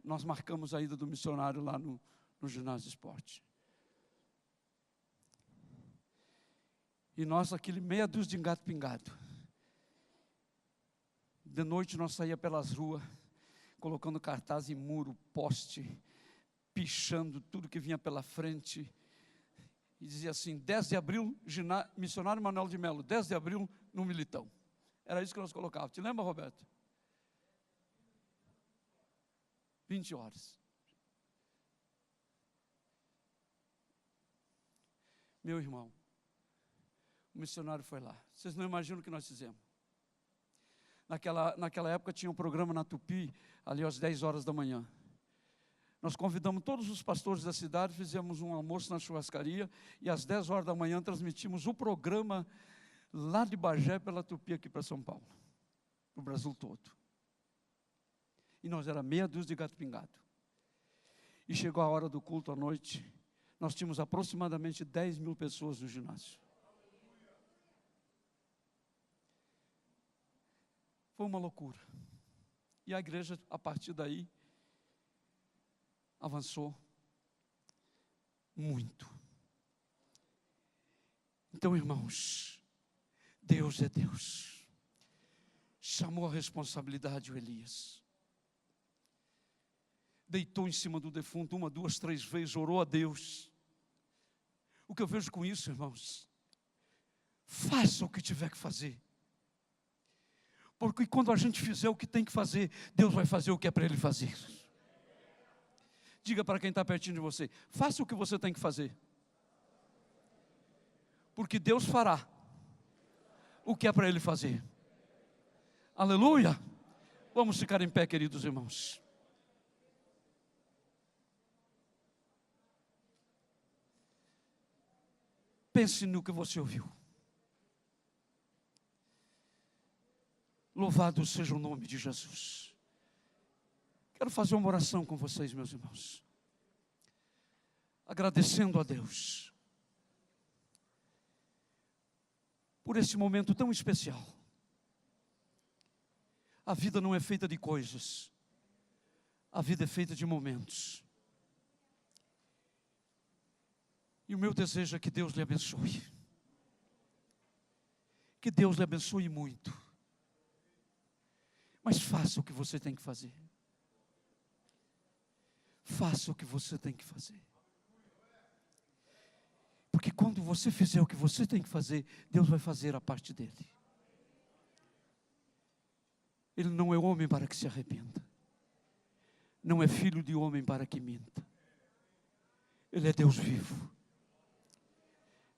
nós marcamos a ida do missionário lá no ginásio esporte. E nós, aquele meia dúzia de gato pingado. De noite nós saía pelas ruas, colocando cartaz em muro, poste, pichando tudo que vinha pela frente. E dizia assim, 10 de abril, missionário Manuel de Melo, 10 de abril no Militão. Era isso que nós colocávamos. Te lembra, Roberto? 20 horas. Meu irmão, o missionário foi lá. Vocês não imaginam o que nós fizemos. Naquela época tinha um programa na Tupi, ali às 10 horas da manhã. Nós convidamos todos os pastores da cidade, fizemos um almoço na churrascaria, e às 10 horas da manhã transmitimos o programa lá de Bagé pela Tupi aqui para São Paulo, para o Brasil todo. E nós era meia dúzia de gato pingado. E chegou a hora do culto à noite, nós tínhamos aproximadamente 10 mil pessoas no ginásio. Foi uma loucura. E a igreja, a partir daí, avançou muito. Então, irmãos, Deus é Deus. Chamou a responsabilidade o Elias. Deitou em cima do defunto 1, 2, 3 vezes, orou a Deus. O que eu vejo com isso, irmãos? Faça o que tiver que fazer. Porque quando a gente fizer o que tem que fazer, Deus vai fazer o que é para Ele fazer. Diga para quem está pertinho de você, faça o que você tem que fazer. Porque Deus fará o que é para Ele fazer. Aleluia! Vamos ficar em pé, queridos irmãos. Pense no que você ouviu. Louvado seja o nome de Jesus. Quero fazer uma oração com vocês, meus irmãos. Agradecendo a Deus por esse momento tão especial. A vida não é feita de coisas. A vida é feita de momentos. E o meu desejo é que Deus lhe abençoe. Que Deus lhe abençoe muito. Mas faça o que você tem que fazer. Faça o que você tem que fazer. Porque quando você fizer o que você tem que fazer, Deus vai fazer a parte dele. Ele não é homem para que se arrependa. Não é filho de homem para que minta. Ele é Deus vivo.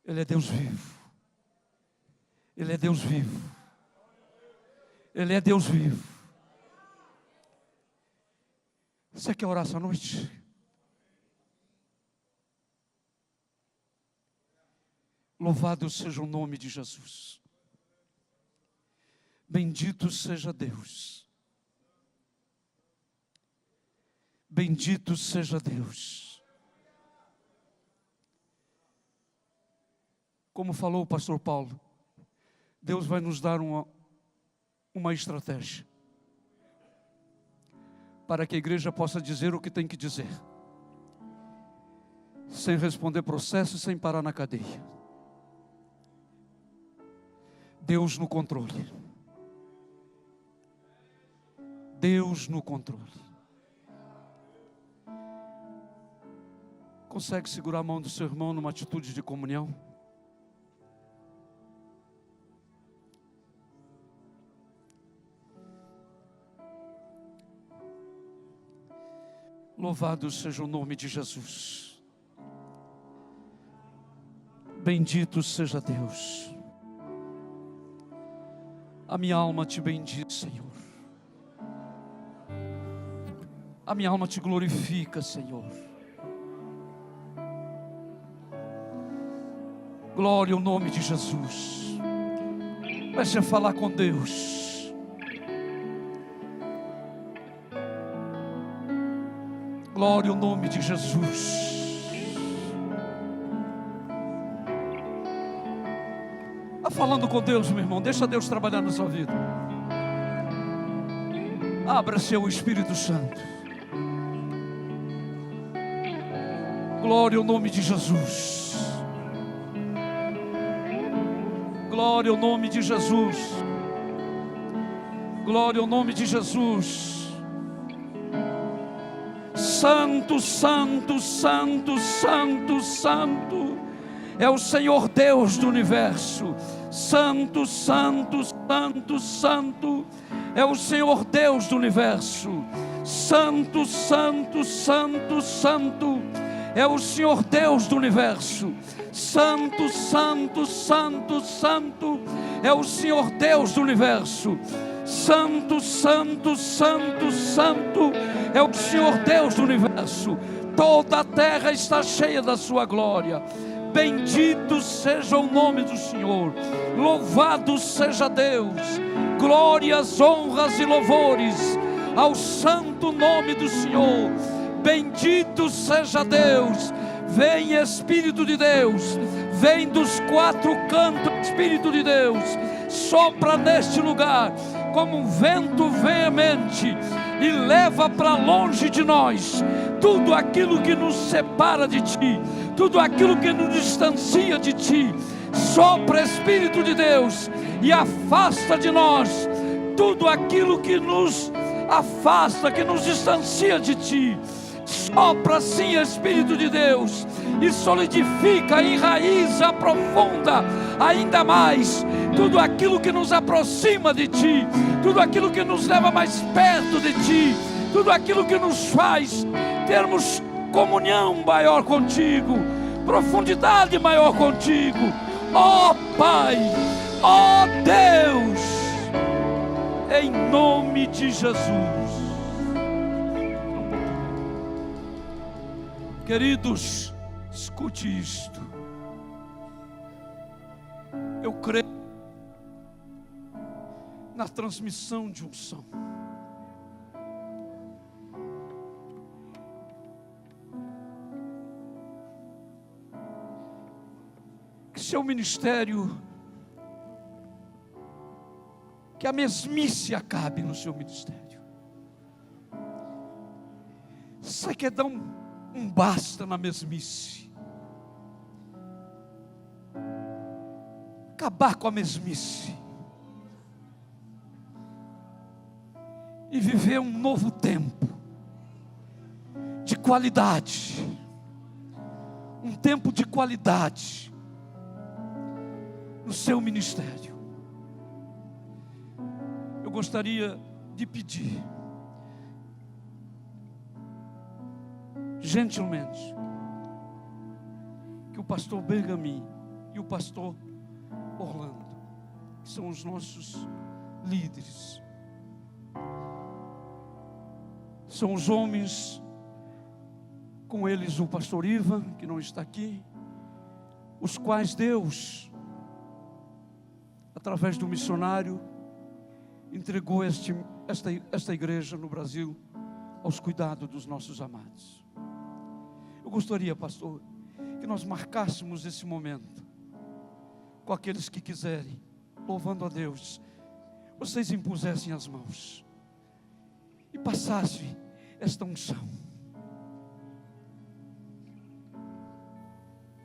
Ele é Deus vivo. Ele é Deus vivo. Ele é Deus vivo. Você quer orar essa noite? Louvado seja o nome de Jesus. Bendito seja Deus. Bendito seja Deus. Como falou o pastor Paulo, Deus vai nos dar uma estratégia para que a igreja possa dizer o que tem que dizer, sem responder processo e sem parar na cadeia. Deus no controle. Deus no controle. Consegue segurar a mão do seu irmão numa atitude de comunhão? Louvado seja o nome de Jesus. Bendito seja Deus. A minha alma te bendiz, Senhor. A minha alma te glorifica, Senhor. Glória ao nome de Jesus. Comece a falar com Deus. Glória ao nome de Jesus. Está falando com Deus, meu irmão. Deixa Deus trabalhar na sua vida. Abra-se ao Espírito Santo. Glória ao nome de Jesus. Glória ao nome de Jesus. Glória ao nome de Jesus. Santo, santo, santo, santo, santo é o Senhor Deus do universo. Santo, santo, santo, santo é o Senhor Deus do universo. Santo, santo, santo, santo é o Senhor Deus do universo. Santo, santo, santo, santo é o Senhor Deus do universo. Santo, santo, santo, santo é o Senhor Deus do universo. Toda a terra está cheia da sua glória. Bendito seja o nome do Senhor. Louvado seja Deus. Glórias, honras e louvores ao santo nome do Senhor. Bendito seja Deus. Vem Espírito de Deus. Vem dos quatro cantos, Espírito de Deus. Sopra neste lugar como um vento veemente e leva para longe de nós tudo aquilo que nos separa de Ti, tudo aquilo que nos distancia de Ti. Sopra, Espírito de Deus, e afasta de nós tudo aquilo que nos afasta, que nos distancia de Ti. Sopra sim, Espírito de Deus, e solidifica, enraiza, aprofunda ainda mais tudo aquilo que nos aproxima de Ti, tudo aquilo que nos leva mais perto de Ti, tudo aquilo que nos faz termos comunhão maior contigo, profundidade maior contigo. Ó Pai, ó Deus, em nome de Jesus. Queridos, escute isto. Eu creio na transmissão de unção. Que seu ministério, que a mesmice acabe no seu ministério. Você quer dar um basta na mesmice. acabar com a mesmice e viver um novo tempo de qualidade, um tempo de qualidade no seu ministério. Eu gostaria de pedir, gentilmente, que o pastor Bergamin e o pastor Orlando, que são os nossos líderes, são os homens, com eles o pastor Ivan, que não está aqui, os quais Deus, através do missionário, entregou esta igreja no Brasil aos cuidados dos nossos amados. Eu gostaria, pastor, que nós marcássemos esse momento com aqueles que quiserem, louvando a Deus, vocês impusessem as mãos e passassem esta unção,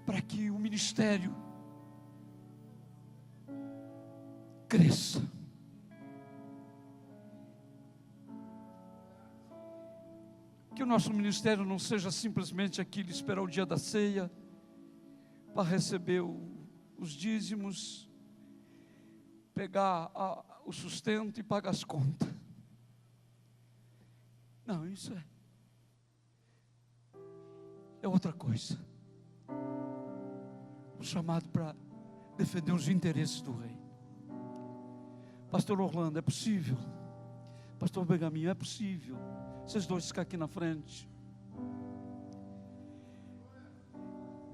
para que o ministério cresça. Que o nosso ministério não seja simplesmente aquilo, esperar o dia da ceia para receber os dízimos, pegar o sustento e pagar as contas. Não, isso é outra coisa. O chamado para defender os interesses do rei. Pastor Orlando, é possível? Pastor Bergamin, é possível? Vocês dois ficam aqui na frente.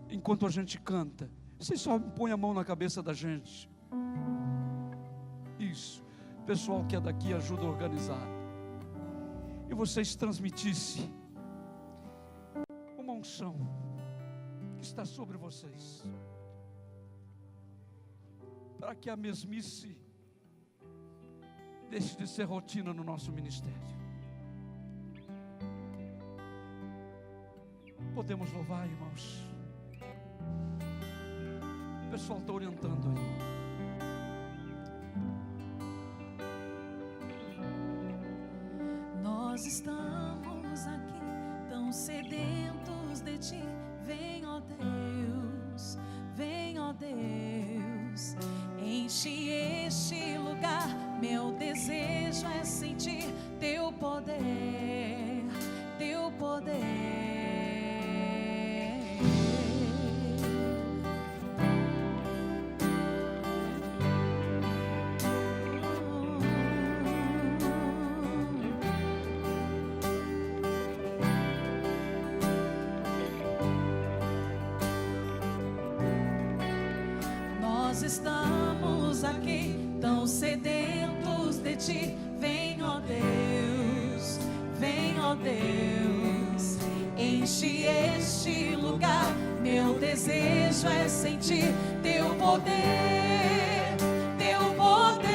Enquanto a gente canta, vocês só põem a mão na cabeça da gente. Isso. O pessoal que é daqui ajuda a organizar. E vocês transmitissem uma unção que está sobre vocês, para que a mesmice deixe de ser rotina no nosso ministério. Podemos louvar, irmãos? O pessoal está orientando aí. Nós estamos aqui tão sedentos de Ti. Vem, ó Deus, vem, ó Deus, enche este lugar. Meu desejo é sentir Teu poder, Teu poder. Nós estamos aqui tão sedentos de Ti. Vem, ó Deus, vem, ó Deus, enche este lugar. Meu desejo é sentir Teu poder, Teu poder.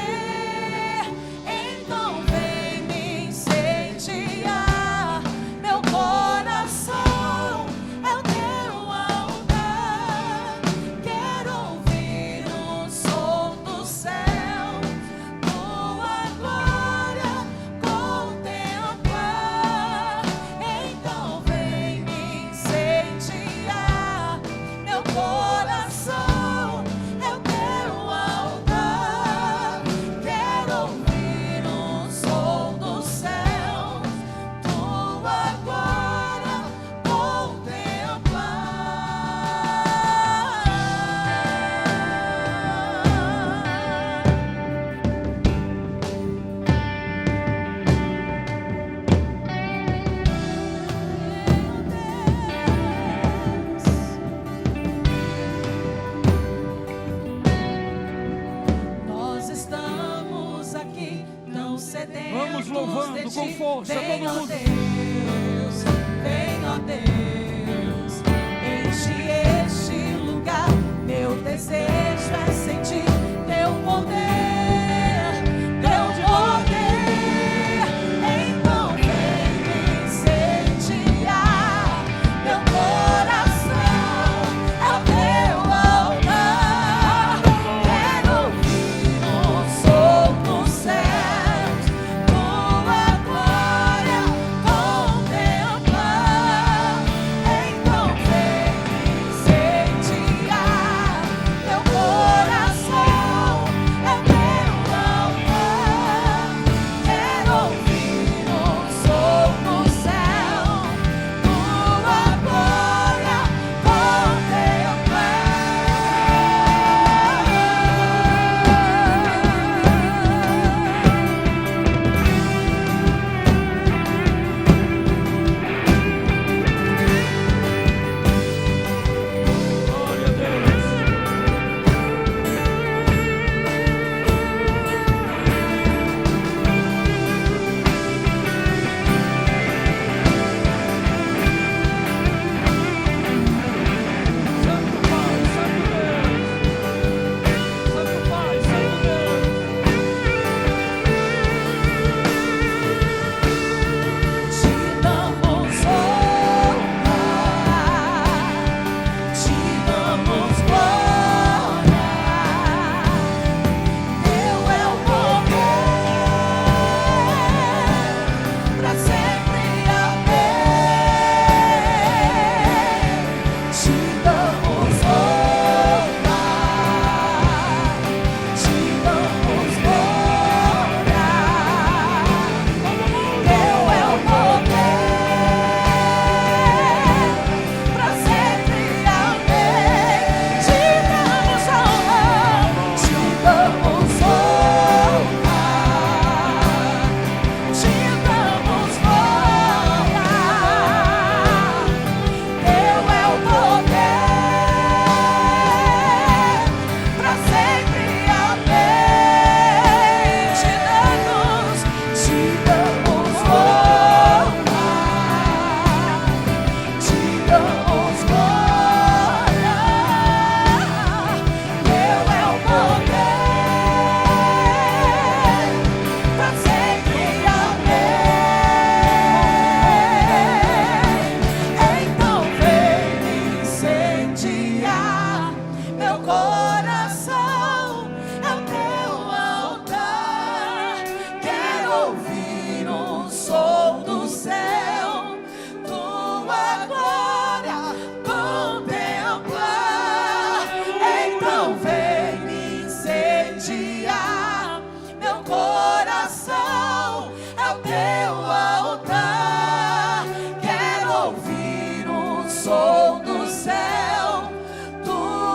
Então vem me incendiar. Meu coração é o Teu altar. Quero ouvir o som do céu, Tua glória contemplar. Então vem me incendiar. Meu coração é o Teu altar. Quero ouvir o som do céu, Tua glória contemplar. Nós estamos aqui tão sedentos. Vamos louvando de com Ti. força, Vem, todo ó mundo. Deus, vem, ó Deus, enche este lugar. Meu desejo é sentir Teu poder, Teu poder. Então vem me incendiar. Meu coração é o Teu altar. Quero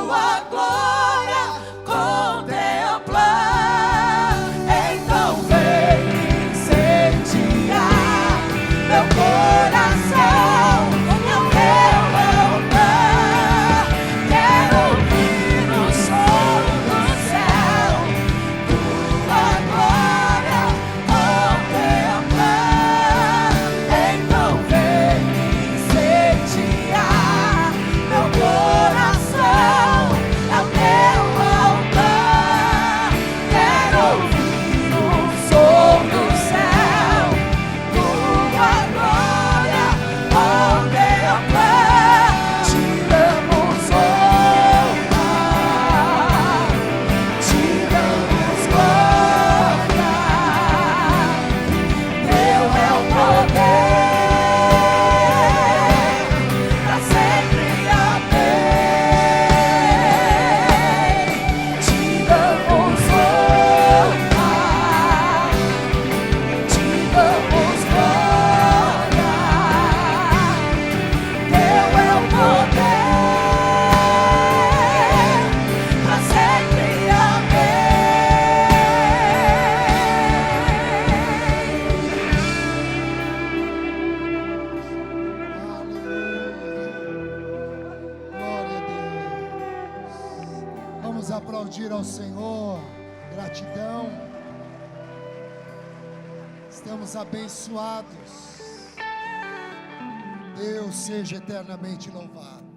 tua glória contemplar. Então vem incendiar meu coração, meu altar. Quero ouvir o som do céu, tua glória contemplar. Então vem incendiar meu coração, é o teu altar. Quero ouvir o som do céu, tua glória contemplar. Te damos honra, te damos glória. Teu é o poder, pra sempre amém. Te damos honra, te damos glória. Teu é o poder, pra sempre Glória a Deus. Vamos aplaudir ao Senhor. Gratidão. Estamos abençoados. Deus seja eternamente louvado.